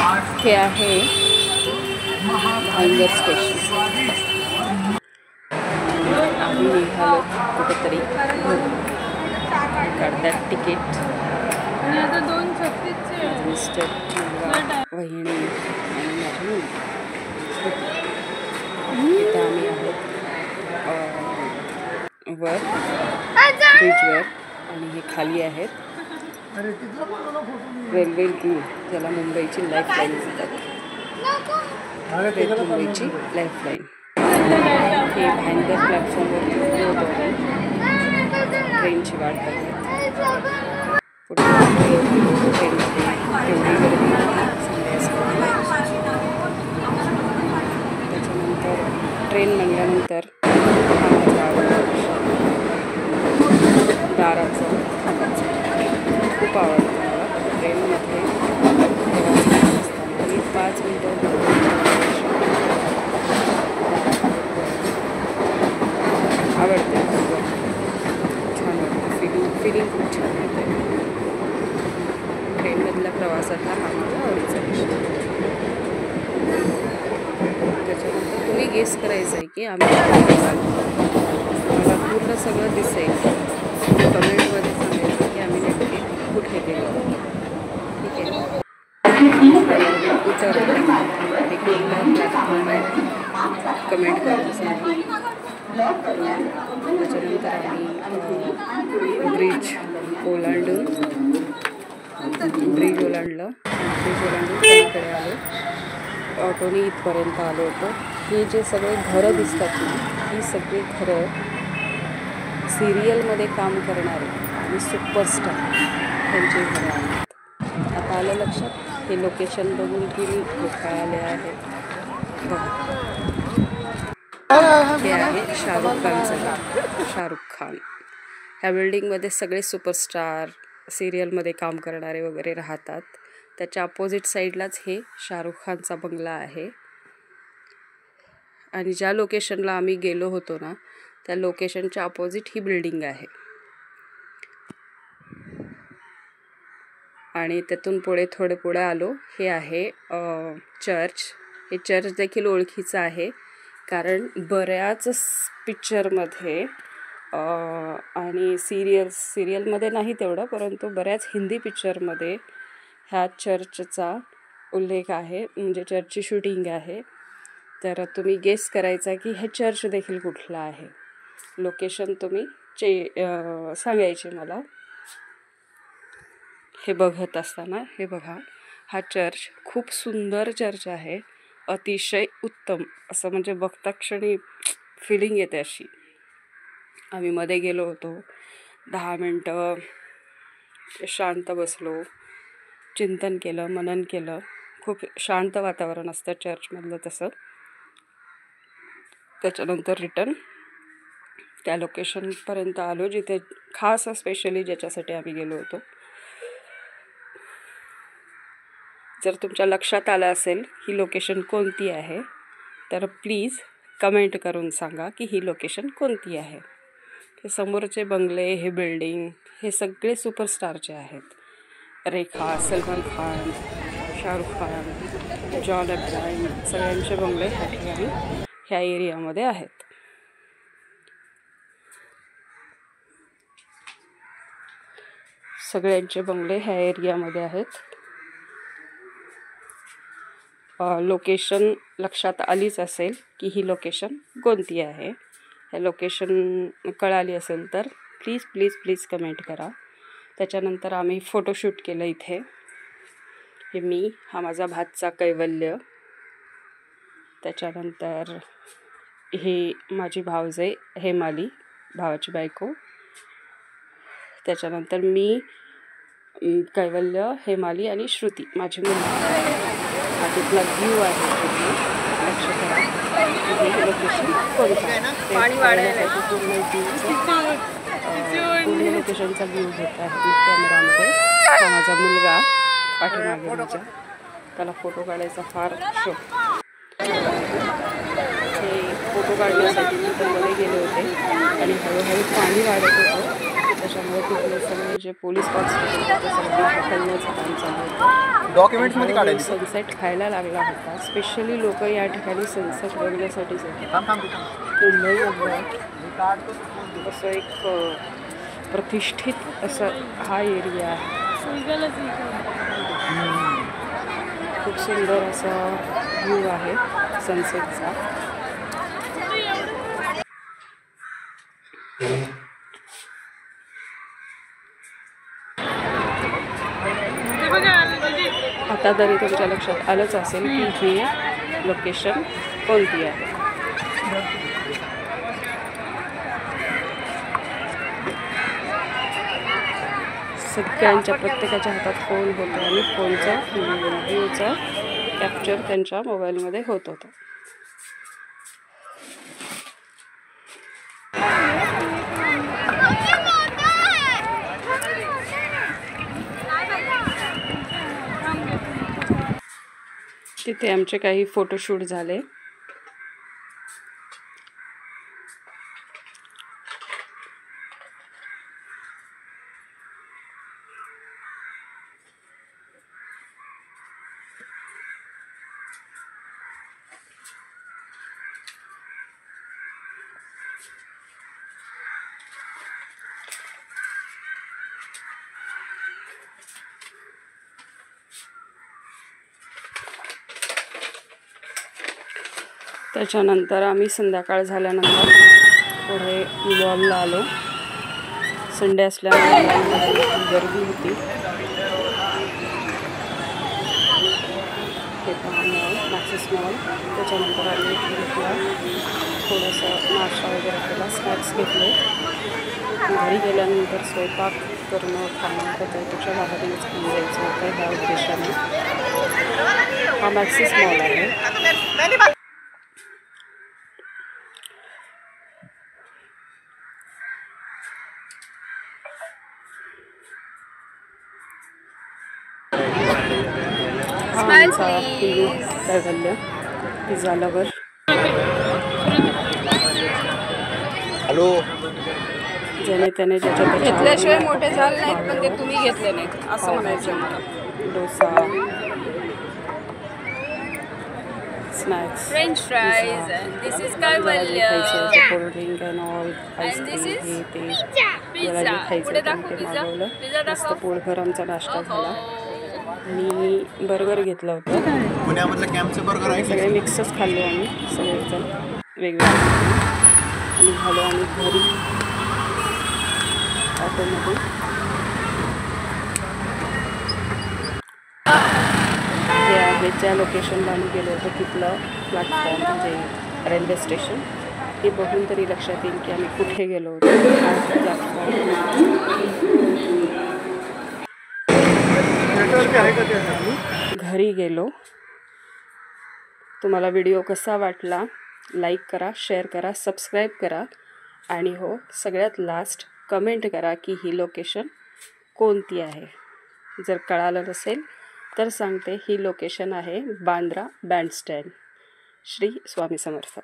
हे आहे भाईंदर स्टेशन. आम्ही निघालो कुठेतरी काढतात तिकीट. मिस्टर वहिनी आणि माझी मुलगी. इथं आम्ही आहोत वर ब्रिजवर आणि हे खाली आहेत रेल्वे ब्रिज, ज्याला मुंबईची लाईफलाईन म्हणतात. मुंबईची लाईफलाईन. हे भाईंदर प्लॅटफॉर्मवरती उभे होतो आम्ही ट्रेनची वाट बघत. पुढे ट्रेनमध्ये एवढी गर्दी त्याच्यानंतर ट्रेन म्हणल्यानंतर दाराचं खूप आवडतं मला. ट्रेनमध्ये मी 5 मिनटं आवडते. छान वाटतं. फिलिंग खूप छान येते. ट्रेनमधल्या प्रवासातला हा माझा आवडीचा विषय. त्याच्यानंतर तुम्ही गेस करायचं आहे की आम्ही मला पूर्ण सगळं दिसेल. कमेंटमध्ये सांगायचं की आम्ही नक्की कुठे गेलो. ठीक आहे. उतरलो आणि कुठला प्लॅटफॉर्म आहे कमेंट करून सांगा. त्याच्यानंतर आम्ही ब्रिज ओलांडून त्याकडे आलो. ऑटोनी इथपर्यंत आलो होतो. हे जे सगळे घरं दिसतात ना, ही सगळी घरं सिरियलमध्ये काम करणारे आणि सुपरस्टार त्यांची घरं आहेत. आता आलं लक्षात. हे लोकेशन बघून की काय आले आहेत बघा. हे आहे शाहरुख खानचं घर. शाहरुख खान. ह्या बिल्डिंगमध्ये सगळे सुपरस्टार सिरियलमध्ये काम करणारे वगैरे राहतात. त्याच्या अपोजिट साईडलाच हे शाहरुख खानचा बंगला आहे. आणि ज्या लोकेशनला आम्ही गेलो होतो ना, त्या लोकेशनच्या अपोजिट ही बिल्डिंग आहे. आणि त्यातून थोडे पुढे आलो. हे आहे चर्च. हे चर्च देखील ओळखीचं आहे, कारण बऱ्याच पिक्चरमध्ये आणि सिरियलमध्ये नाही तेवढं, परंतु बऱ्याच हिंदी पिक्चरमध्ये ह्या चर्चचा उल्लेख आहे. म्हणजे चर्चची शूटिंग आहे. तर तुम्ही गेस करायचा की हे चर्च देखील कुठलं आहे. लोकेशन तुम्ही सांगायचे मला. हे बघत असताना हे बघा, हा चर्च खूप सुंदर चर्च आहे. अतिशय उत्तम असं, म्हणजे बघता क्षणी फिलिंग येते अशी. आम्ही मध्ये गेलो होतो. 10 मिनटं शांत बसलो, चिंतन केलं, मनन केलं. खूप शांत वातावरण असतं चर्चमधलं तसं. त्याच्यानंतर रिटर्न त्या लोकेशनपर्यंत आलो जिथे खास स्पेशली ज्याच्यासाठी आम्ही गेलो होतो. जर तुमच्या लक्षात आलं असेल ही लोकेशन कोणती आहे, तर प्लीज कमेंट करून सांगा की ही लोकेशन कोणती आहे. हे समोरचे बंगले, हे बिल्डिंग, हे सगळे सुपरस्टारचे आहेत. रेखा, सलमान खान, शाहरुख खान, जॉन अब्राहम, सगळ्यांचे बंगले ह्या ठिकाणी ह्या एरियामध्ये आहेत. सगळ्यांचे बंगले ह्या एरियामध्ये आहेत. लोकेशन लक्षात आलीच असेल की ही लोकेशन कोणती आहे. हे लोकेशन कळाली असेल तर प्लीज कमेंट करा. त्याच्यानंतर आम्ही फोटोशूट केलं इथे. हे मी, हा माझा भाचा कैवल्य. त्याच्यानंतर हे माझी भावजय हेमाली, भावाची बायको. त्याच्यानंतर मी, कैवल्य, हेमाली आणि श्रुती माझी मुलगी. हा तिथला व्ह्यू आहे. लक्ष करा हे लोकेशन कोणतं. पूर्ण लोकेशनचा व्ह्यू घेत आहे कॅमेरामध्ये. हा माझा मुलगा पाठीमागे माझ्या, त्याला फोटो काढायचा फार शौक. हे फोटो काढण्यासाठी मी मध्ये गेले होते आणि हळूहळू पाणी वाढत होतं. त्याच्यामुळे तिथले सगळे जे पोलीस कॉन्स्टेबल ते सगळ्यांना हकलण्याचं काम चालू होतं. डॉक्युमेंट्समध्ये काढायचं सनसेट खायला लागला होता. स्पेशली लोक या ठिकाणी सनसेट बघण्यासाठीच येतात. मुंबईमधलं असं एक प्रतिष्ठित असं हा एरिया आहे. खूप सुंदर असा व्ह्यू आहे सनसेटचा. आता तरी तुमच्या लक्षात आलंच असेल की ही लोकेशन कोणती आहे. सगळ्यांच्या प्रत्येकाच्या हातात फोन होता आणि फोनचा व्ह्यूचा कॅप्चर त्यांच्या मोबाईलमध्ये होत होता. तिथे आमचे काही फोटोशूट झाले. त्याच्यानंतर आम्ही संध्याकाळ झाल्यानंतर पुढे मॉलला आलो. संडे असल्यामुळे मॉलमध्ये गर्दी होती. हे पहा मॉल, मॅक्सिस मॉल. त्याच्यानंतर आम्ही घेतला थोडासा नाश्ता वगैरे केला, स्नॅक्स घेतले. घरी गेल्यानंतर स्वयंपाक करणं खाणं त्याच्या बाहेरूनच घेऊन जायचं होतं ह्या उद्देशाने. हा मॅक्सिस मॉल आहे. कैवल्य पिझ्झा लवर. हॅलो. ज्याने त्याने ज्याच्या घेतल्याशिवाय मोठे झाले नाहीत, पण ते तुम्ही घेतले नाहीत असं म्हणायचं मला. Dosa, snacks, French fries. This is Kaivalya. Cold drink and all, ice cream, हे ते ज्याला जे खायचं ते मागवलं. मस्त पोटभर आमचा नाश्ता झाला. मी बर्गर घेतलं होतं. पुण्यामधलं कॅम्पचं बर्गर आहे. सगळे मिक्सच खाल्लो आम्ही सगळेजण वेगवेगळे आणि झालो आम्ही घरी ऑटोमध्ये. हे आहे ज्या लोकेशनला आम्ही गेलो होतो तिथलं प्लॅटफॉर्म म्हणजे रेल्वे स्टेशन. हे बघून तरी लक्षात येईल की आम्ही कुठे गेलो होतो. प्लॅटफॉर्म घरी गेलो. तुम्हाला व्हिडिओ कसा वाटला लाईक करा, शेअर करा, सबस्क्राईब करा आणि हो सगळ्यात लास्ट कमेंट करा की ही लोकेशन कोणती आहे. जर कळालं नसेल तर सांगते, ही लोकेशन आहे बांद्रा बँडस्टँड. श्री स्वामी समर्थ.